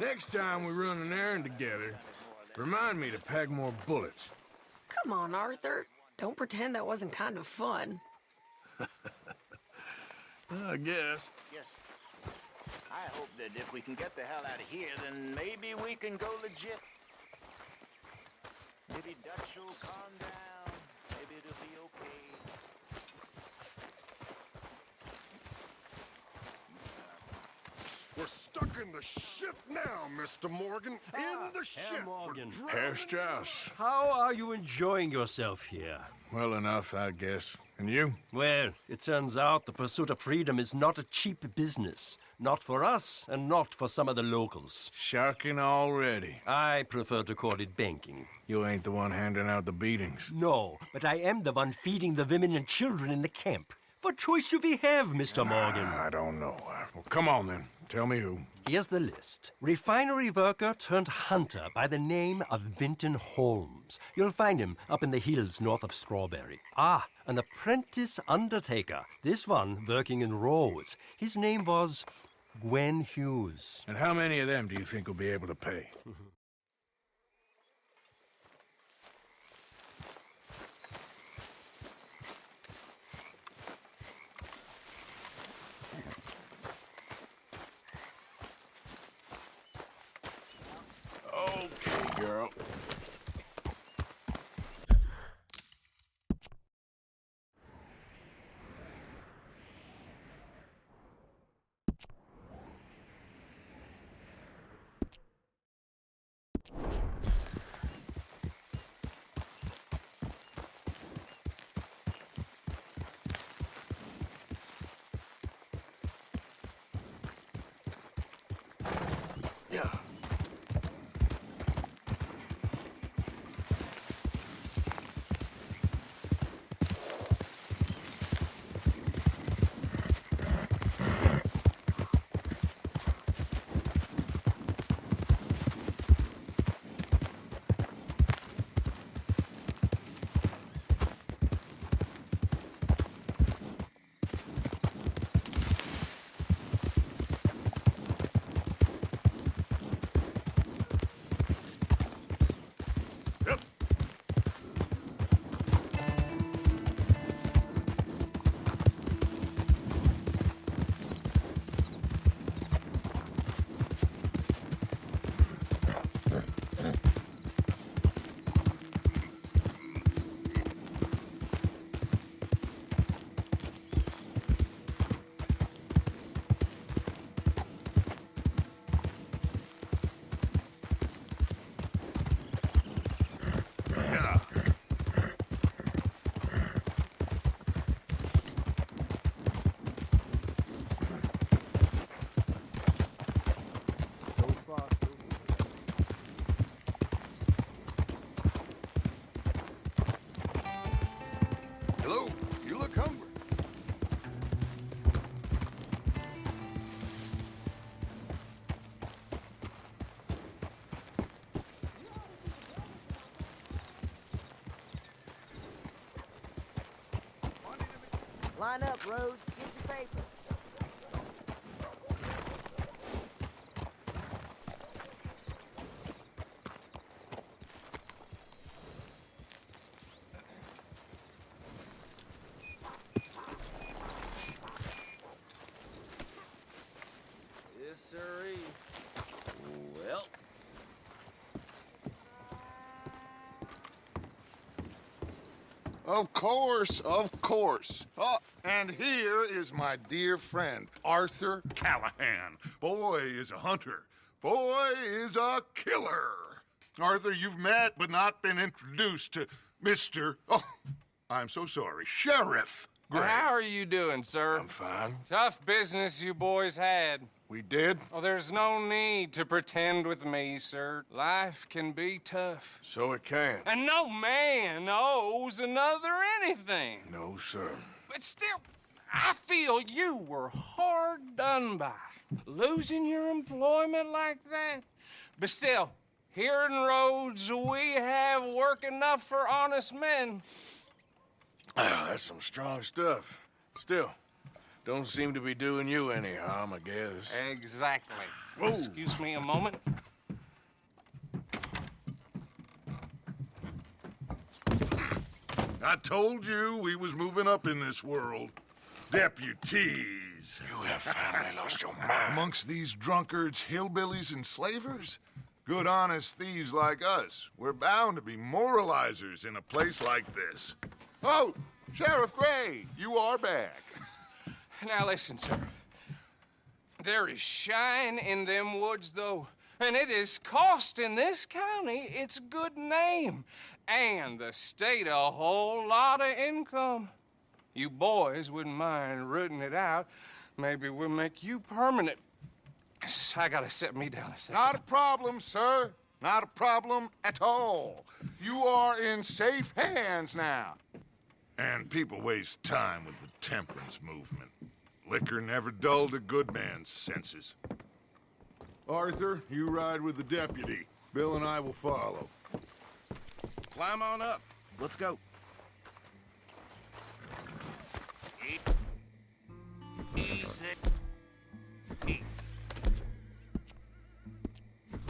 Next time we run an errand together, remind me to pack more bullets. Come on, Arthur. Don't pretend that wasn't kind of fun. I guess. Yes. I hope that if we can get the hell out of here, then maybe we can go legit. Maybe Dutch will calm down. Maybe it'll be okay. We're stuck in the ship now, Mr. Morgan. In the ship. Herr Morgan. Herr Strauss. How are you enjoying yourself here? Well enough, I guess. And you? Well, it turns out the pursuit of freedom is not a cheap business. Not for us, and not for some of the locals. Sharking already. I prefer to call it banking. You ain't the one handing out the beatings. No, but I am the one feeding the women and children in the camp. What choice do we have, Mr. Morgan? I don't know. Well, come on then. Tell me who. Here's the list. Refinery worker turned hunter by the name of Vinton Holmes. You'll find him up in the hills north of Strawberry. Ah, an apprentice undertaker. This one working in Rose. His name was Gwen Hughes. And how many of them do you think will be able to pay? Okay, girl. Yeah. Hello, you look hungry. Line up, Rose. Get your paper. Yes, sirree. Well. Of course, of course. Oh, and here is my dear friend, Arthur Callahan. Boy is a hunter. Boy is a killer. Arthur, you've met but not been introduced to Mr. Oh, I'm so sorry, Sheriff Gray. How are you doing, sir? I'm fine. Tough business you boys had. We did? Oh, there's no need to pretend with me, sir. Life can be tough. So it can. And no man owes another anything. No, sir. But still, I feel you were hard done by. Losing your employment like that. But still, here in Rhodes, we have work enough for honest men. Ah, that's some strong stuff. Still, Don't seem to be doing you any harm, I guess. Exactly. Excuse me a moment. I told you we was moving up in this world. Deputies. You have finally lost your mind. Amongst these drunkards, hillbillies, and slavers? Good, honest thieves like us. We're bound to be moralizers in a place like this. Oh, Sheriff Gray, you are back. Now listen, sir. There is shine in them woods, though, and it is costing this county its good name and the state a whole lot of income. You boys wouldn't mind rooting it out. Maybe we'll make you permanent. I gotta set me down a second. Not a problem, sir. Not a problem at all. You are in safe hands now. And people waste time with the temperance movement. Liquor never dulled a good man's senses. Arthur, you ride with the deputy. Bill and I will follow. Climb on up. Let's go.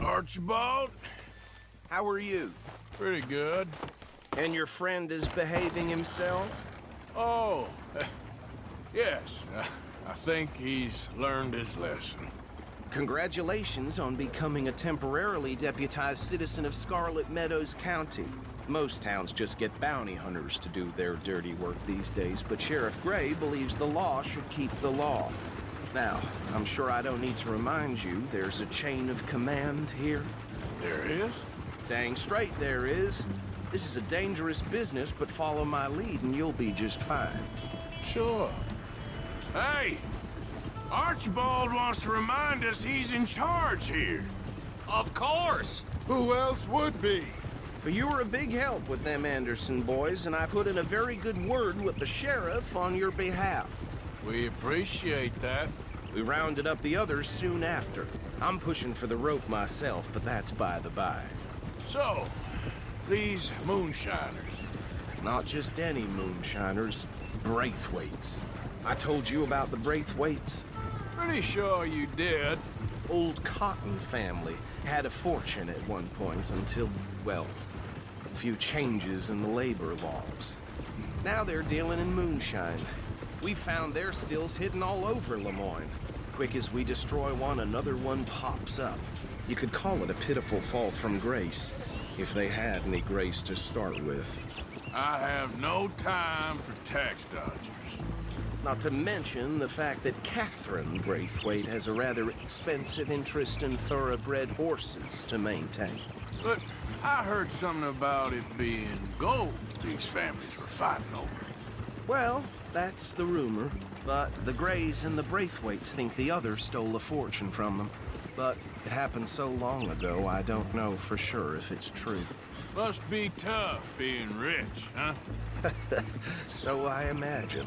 Archibald? How are you? Pretty good. And your friend is behaving himself? Oh, yes. I think he's learned his lesson. Congratulations on becoming a temporarily deputized citizen of Scarlet Meadows County. Most towns just get bounty hunters to do their dirty work these days, but Sheriff Gray believes the law should keep the law. Now, I'm sure I don't need to remind you, there's a chain of command here. There is? Dang straight there is. This is a dangerous business, but follow my lead and you'll be just fine. Sure. Hey! Archibald wants to remind us he's in charge here. Of course! Who else would be? But you were a big help with them Anderson boys, and I put in a very good word with the sheriff on your behalf. We appreciate that. We rounded up the others soon after. I'm pushing for the rope myself, but that's by the by. So, these moonshiners. Not just any moonshiners, Braithwaites. I told you about the Braithwaites. Pretty sure you did. Old Cotton family had a fortune at one point until, well, a few changes in the labor laws. Now they're dealing in moonshine. We found their stills hidden all over Lemoyne. Quick as we destroy one, another one pops up. You could call it a pitiful fall from grace, if they had any grace to start with. I have no time for tax dodgers. Not to mention the fact that Catherine Braithwaite has a rather expensive interest in thoroughbred horses to maintain. But I heard something about it being gold these families were fighting over. Well, that's the rumor. But the Grays and the Braithwaites think the other stole a fortune from them. But it happened so long ago, I don't know for sure if it's true. Must be tough being rich, huh? So I imagine.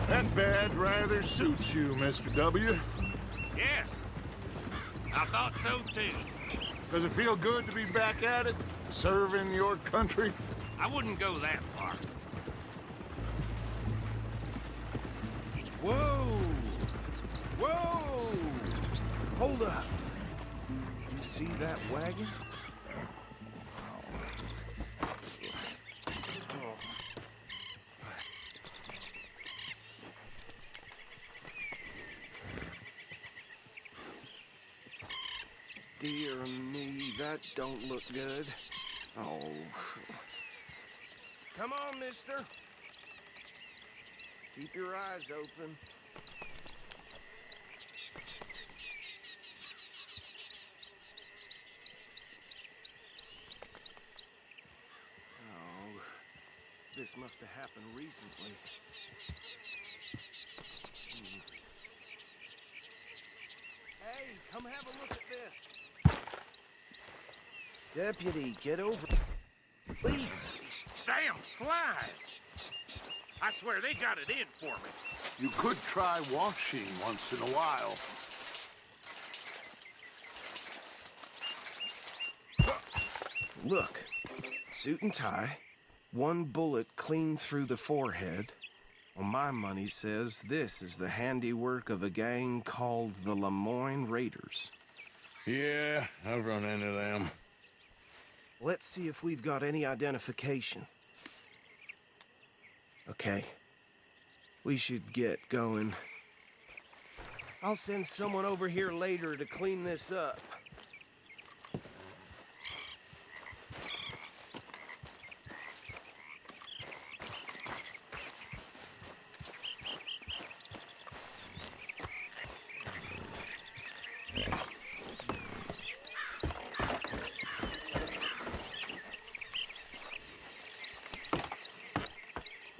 That badge rather suits you, Mr. W. Yes, I thought so too. Does it feel good to be back at it? Serving your country? I wouldn't go that far. Whoa! Whoa! Hold up. You see that wagon? Dear me, that don't look good. Oh. Come on, mister. Keep your eyes open. Oh, this must have happened recently. Hey, come have a look at this. Deputy, get over. Please. Damn flies! I swear they got it in for me. You could try washing once in a while. Look, suit and tie, one bullet clean through the forehead. Well, my money says this is the handiwork of a gang called the Lemoyne Raiders. Yeah, I've run into them. Let's see if we've got any identification. Okay. We should get going. I'll send someone over here later to clean this up.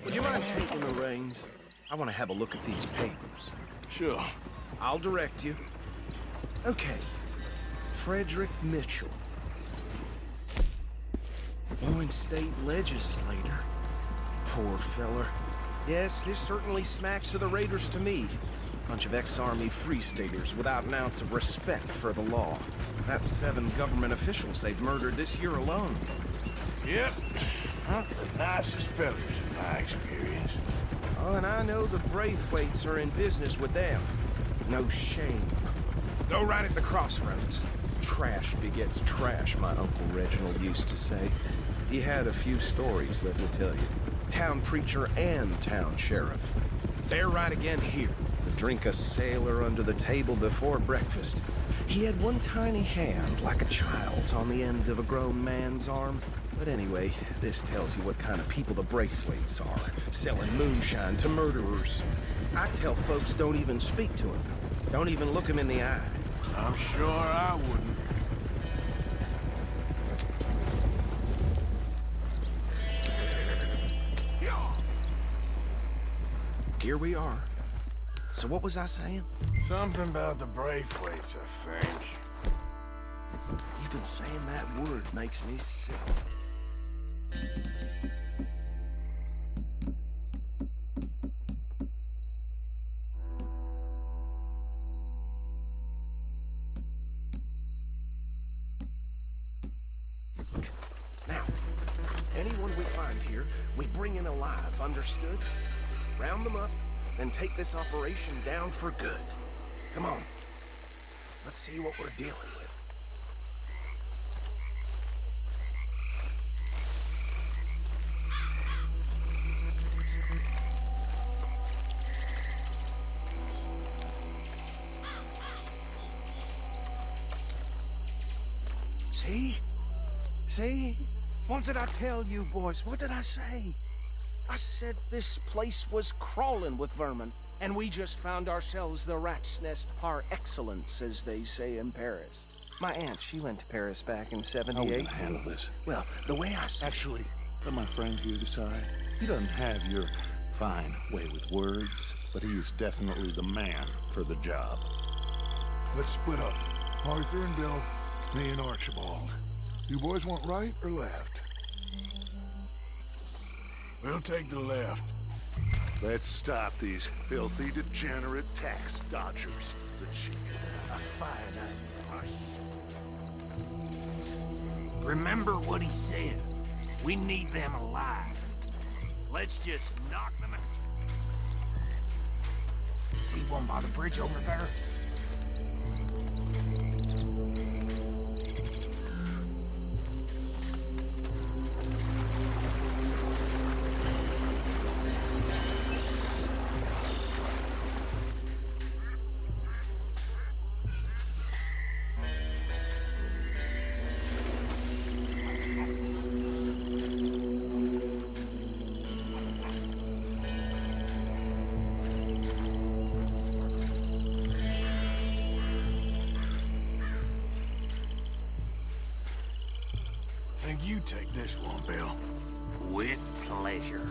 Would you mind taking the reins? I want to have a look at these papers. Sure. I'll direct you. Okay. Frederick Mitchell. Owen State legislator. Poor feller. Yes, this certainly smacks of the Raiders to me. Bunch of ex-Army Free Staters without an ounce of respect for the law. That's 7 government officials they've murdered this year alone. Yep. Not the nicest fellas in my experience. Oh, and I know the Braithwaites are in business with them. No shame. Go right at the crossroads. Trash begets trash, my Uncle Reginald used to say. He had a few stories, let me tell you. Town preacher and town sheriff. They're right again here. Drink a sailor under the table before breakfast. He had one tiny hand, like a child's, on the end of a grown man's arm. But anyway, this tells you what kind of people the Braithwaites are, selling moonshine to murderers. I tell folks don't even speak to him. Don't even look him in the eye. I'm sure I wouldn't. Here we are. So what was I saying? Something about the Braithwaites, I think. Even saying that word makes me sick. Now, anyone we find here, we bring in alive, understood? Round them up, and take this operation down for good. Come on. Let's see what we're dealing with. See? See? What did I tell you, boys? What did I say? I said this place was crawling with vermin, and we just found ourselves the rat's nest par excellence, as they say in Paris. My aunt, she went to Paris back in '78. How are we gonna handle this? Well, the way I see Actually, let my friend here decide. He doesn't have your fine way with words, but he is definitely the man for the job. Let's split up. Arthur and Bill, me and Archibald. You boys want right or left? We'll take the left. Let's stop these filthy, degenerate tax dodgers. The chief. A fine idea. Remember what he said. We need them alive. Let's just knock them out. See one by the bridge over there? Think you take this one, Bill. With pleasure.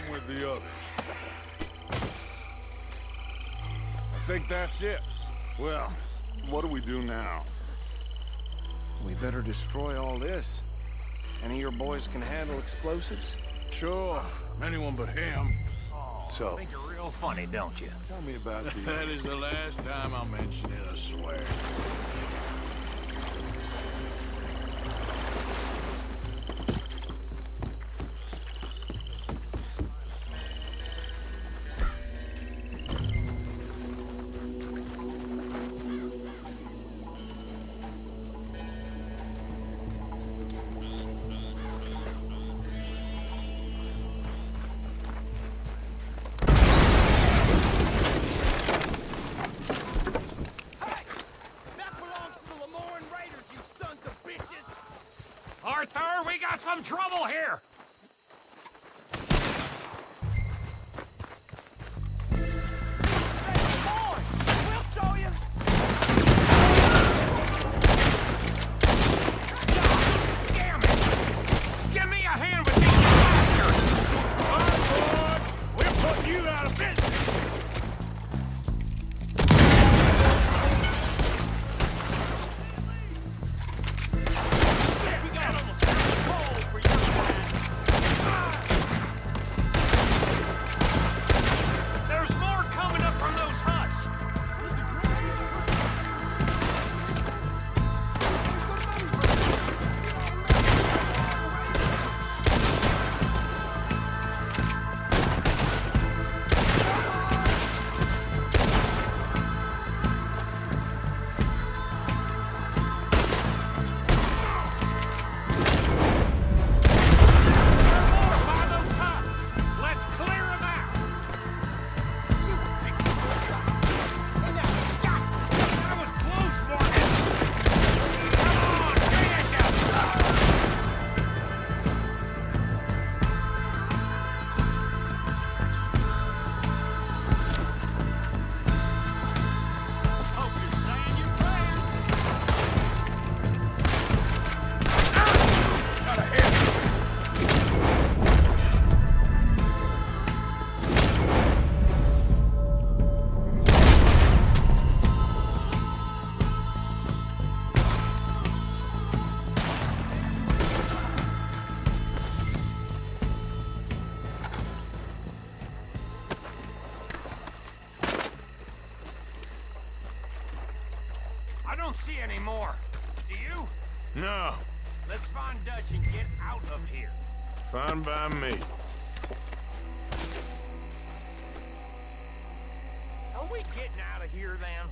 him with the others. I think that's it. Well, what do we do now? We better destroy all this. Any of your boys can handle explosives? Sure, anyone but him. So, Think you're real funny, don't you? tell me about the... That is the last time I'll mention it, I swear. Arthur, we got some trouble here! Damn it! Give me a hand with these bastards! All right, boys, we're putting you out of business. There's more coming up from those huts! By those huts! Let's clear them out! That was close, Morgan! Come on, finish him! Hope you're saying your prayers! I don't see any more. Do you? No, Let's find Dutch and get out of here. fine by me. Are we getting out of here then?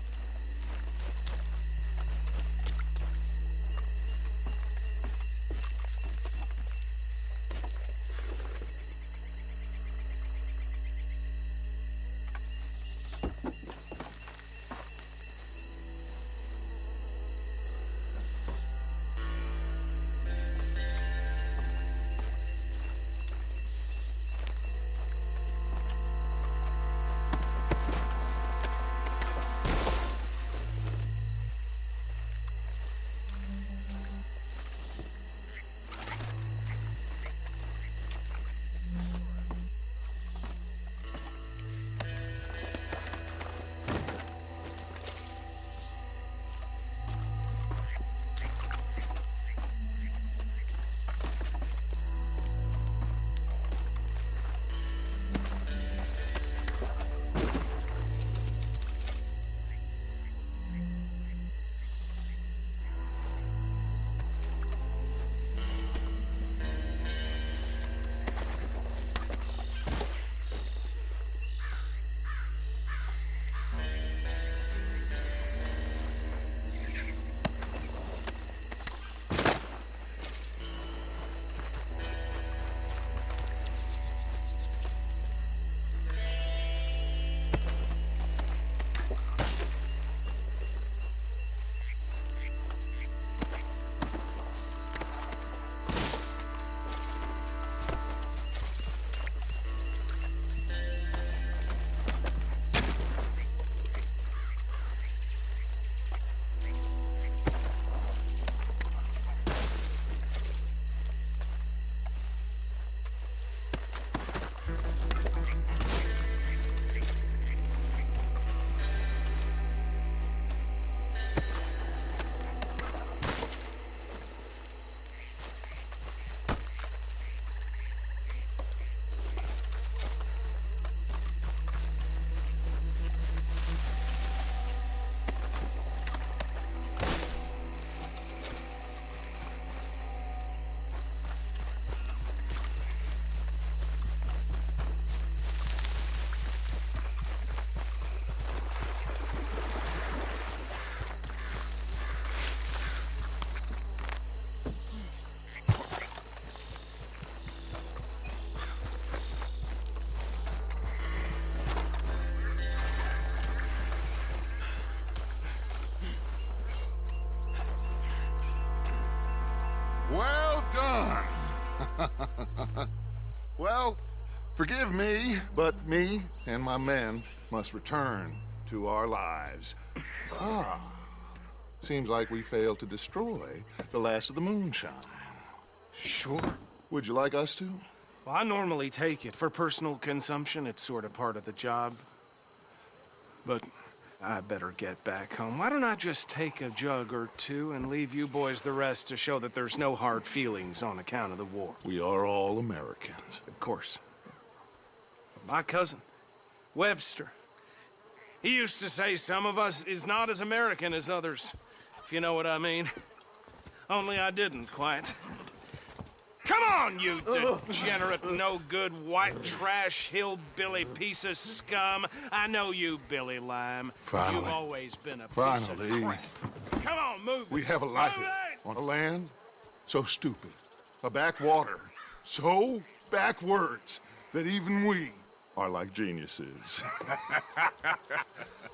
Well done. Well, forgive me, but me and my men must return to our lives. Ah, seems like we failed to destroy the last of the moonshine. Sure. Would you like us to? Well, I normally take it. For personal consumption, it's sort of part of the job. But I better get back home. Why don't I just take a jug or two and leave you boys the rest to show that there's no hard feelings on account of the war? We are all Americans. Of course. My cousin, Webster, he used to say some of us is not as American as others, if you know what I mean. Only I didn't quite. Come on, you degenerate, no-good, white trash, hillbilly piece of scum. I know you, Billy Lime. Finally. You've always been a piece Finally. of crap. Come on, move it. We have a life Move it! on a land so stupid, a backwater so backwards that even we are like geniuses.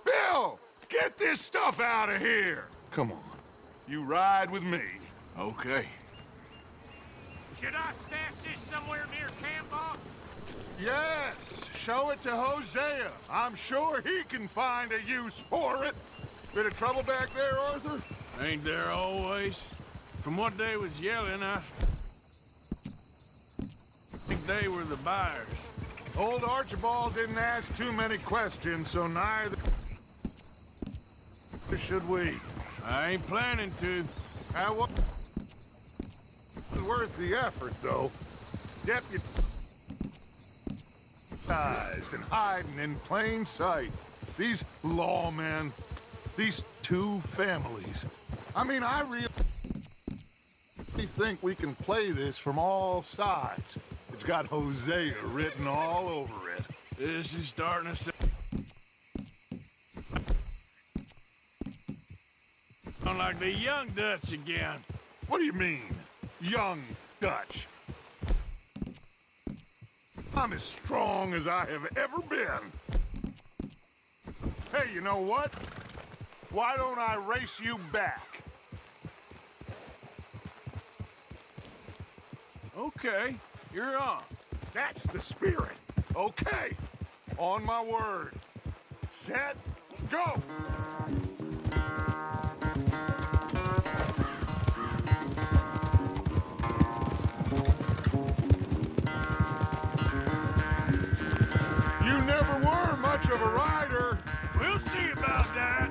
Bill, get this stuff out of here. Come on, you ride with me. Okay. Should I stash this somewhere near camp, boss? Yes, show it to Hosea. I'm sure he can find a use for it. Bit of trouble back there, Arthur? Ain't there always? From what they was yelling, I think they were the buyers. Old Archibald didn't ask too many questions, so neither should we. I ain't planning to. What was worth the effort, though. Deputized and hiding in plain sight. These lawmen, these two families. I mean, I really think we can play this from all sides. It's got Hosea written all over it. This is starting to sound like the Young Dutch again. What do you mean, young Dutch? I'm as strong as I have ever been. Hey, you know what? Why don't I race you back? Okay, you're on. That's the spirit. Okay. On my word. Set, go! You never were much of a rider. We'll see about that.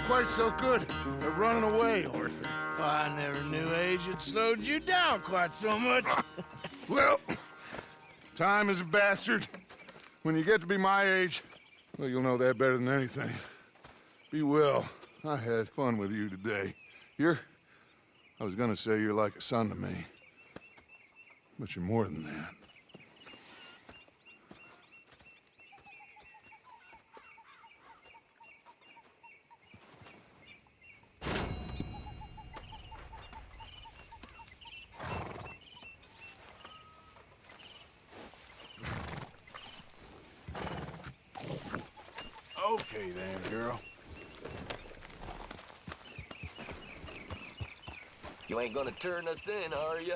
quite so good at running away, Arthur. I never knew age had slowed you down quite so much. Well, time is a bastard. When you get to be my age, well, you'll know that better than anything. Be well. I had fun with you today. I was gonna say you're like a son to me. But you're more than that. Okay then, girl. You ain't gonna turn us in, are you?